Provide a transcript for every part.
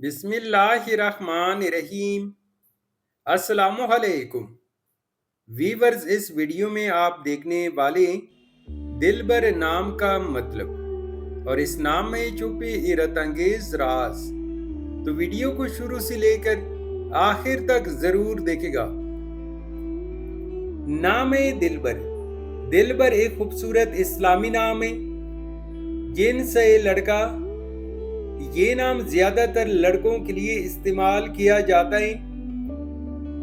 بسم اللہ الرحمن الرحیم۔ السلام علیکم ویورز، اس ویڈیو میں آپ دیکھنے والے دلبر نام کا مطلب اور اس نام میں چھپے حیرت انگیز راز، تو ویڈیو کو شروع سے لے کر آخر تک ضرور دیکھے گا۔ نام دلبر۔ دلبر ایک خوبصورت اسلامی نام ہے۔ جنس لڑکا۔ یہ نام زیادہ تر لڑکوں کے لیے استعمال کیا جاتا ہے۔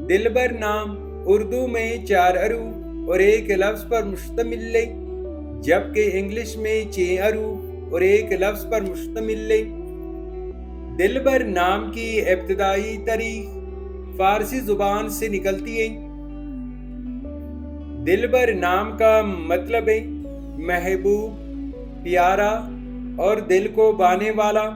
دلبر نام اردو میں 4 حروف اور ایک لفظ پر مشتمل ہے، جبکہ انگلش میں 6 حروف اور ایک لفظ پر مشتمل ہے۔ دلبر نام کی ابتدائی تاریخ فارسی زبان سے نکلتی ہے۔ دلبر نام کا مطلب ہے محبوب، پیارا اور دل کو بھانے والا۔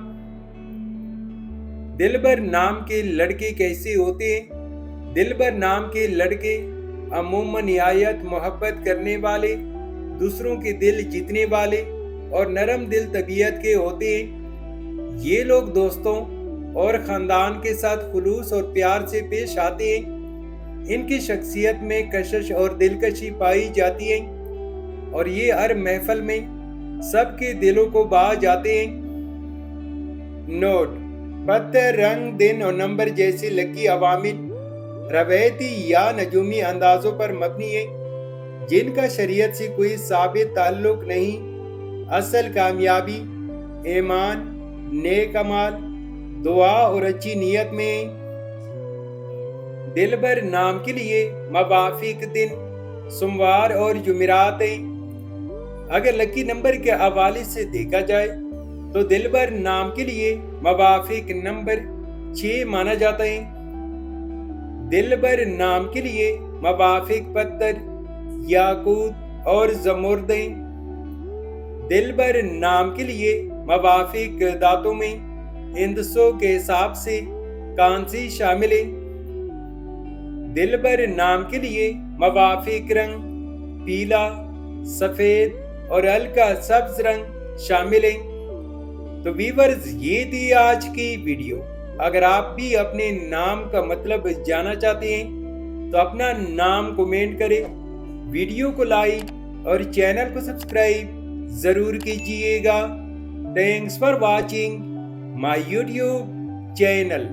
دلبر نام کے لڑکے کیسے ہوتے ہیں؟ دلبر نام کے لڑکے عموماً نہایت محبت کرنے والے، دوسروں کے دل جیتنے والے اور نرم دل طبیعت کے ہوتے ہیں۔ یہ لوگ دوستوں اور خاندان کے ساتھ خلوص اور پیار سے پیش آتے ہیں۔ ان کی شخصیت میں کشش اور دلکشی پائی جاتی ہے اور یہ ہر محفل میں سب کے دلوں کو بھا جاتے ہیں۔ نوٹ: پتھر، رنگ، دن اور نمبر جیسے لکی عوامل روایتی یا نجومی اندازوں پر مبنی ہیں، جن کا شریعت سے کوئی ثابت تعلق نہیں۔ اصل کامیابی ایمان، نیک اعمال، دعا اور اچھی نیت میں ہے۔ دلبر نام کے لیے موافق دن سوموار اور جمعرات ہیں۔ اگر لکی نمبر کے حوالے سے دیکھا جائے تو دلبر نام کے لیے موافق نمبر 6 مانا جاتا ہے۔ دلبر نام کے لیے موافق پتھر یاقوت اور زمرد ہیں۔ دلبر نام کے لیے موافق دھاتوں میں ہندسوں کے حساب سے کانسی شامل ہے۔ دلبر نام کے لیے موافق رنگ پیلا، سفید اور ہلکا سبز رنگ شامل ہیں۔ تو ویورز، یہ تھی آج کی ویڈیو۔ اگر آپ بھی اپنے نام کا مطلب جاننا چاہتے ہیں تو اپنا نام کومنٹ کریں، ویڈیو کو لائک اور چینل کو سبسکرائب ضرور کیجیے گا۔ Thanks for watching my YouTube channel.